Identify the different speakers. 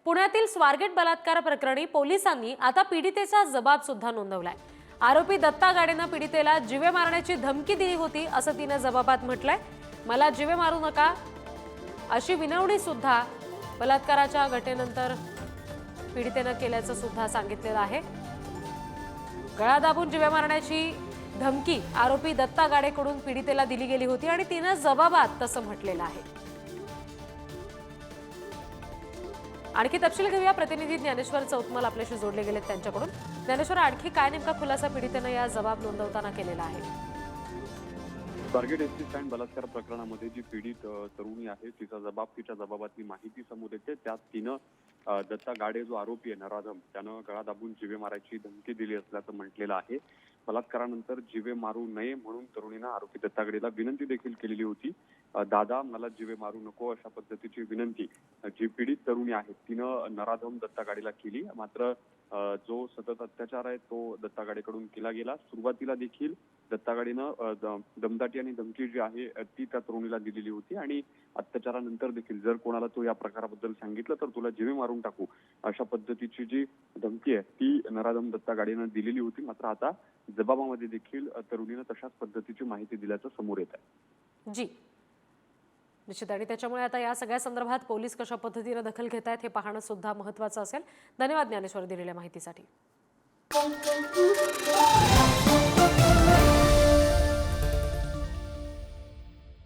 Speaker 1: पुण्यातील स्वारगेट बलात्कार प्रकरणी पोलिसांनी आता पीडितेचा जबाब सुद्धा नोंदवलाय। आरोपी दत्ता गाडेनं पीडितेला जीवे मारण्याची धमकी दिली होती असं तिने जबाबात म्हटलंय। मला जीवे मारू नका अशी विनवणी सुद्धा बलात्काराच्या घटनेनंतर पीडितेनं केल्याचं सुद्धा सांगितलेलं आहे। गळा दाबून जीवे मारण्याची धमकी आरोपी दत्ता गाडेकडून पीडितेला दिली गेली होती आणि तिने जबाबात तसं म्हटलेलं आहे। आणखी तपशील घेऊया, प्रतिनिधी ज्ञानेश्वर चौतमल आपल्याशी जोडले गेलेत त्यांच्याकडून। ज्ञानेश्वर, आणखी काय नेमका खुलासा पीडितेनं या जबाब नोंदवताना केलेला आहे?
Speaker 2: स्वारगेट एसटी स्टँड बलात्कार प्रकरणामध्ये जी पीडित तरुणी आहे तिचा जबाब, तिच्या जबाबातली माहिती समोर येते। त्यात तिनं दत्ता गाडे जो आरोपी आहे नराधम, त्यानं गळा दाबून जीवे मारायची धमकी दिली असल्याचं म्हटलेलं आहे। बलात्कारानंतर जीवे मारू नये म्हणून तरुणीनं आरोपी दत्ता गाडेला विनंती देखील केलेली होती। दादा, मला जीवे मारू नको अशा पद्धतीची विनंती जी पीडित तरुणी आहे तिनं नराधम दत्ता गाडेला केली। मात्र जो सतत अत्याचार आहे तो दत्ता गाडेकडून केला गेला। सुरुवातीला देखील दत्ता गाडेनं दमदाटी आणि धमकी जी आहे ती त्या तरुणीला दिलेली होती आणि अत्याचारानंतर देखील जर कोणाला तो या प्रकाराबद्दल सांगितलं तर तुला जीवे मारून टाकू अशा पद्धतीची जी धमकी आहे ती नराधम दत्ता गाडेनं दिलेली होती। मात्र आता जबाबामध्ये देखील तरुणीनं तशाच पद्धतीची माहिती दिल्याचं समोर येत आहे।
Speaker 1: जी निश्चित, आणि त्याच्यामुळे आता या सगळ्या संदर्भात पोलीस कशा पद्धतीने दखल घेत आहेत हे पाहणं सुद्धा महत्त्वाचं असेल। धन्यवाद ज्ञानेश्वर दिलेल्या माहितीसाठी।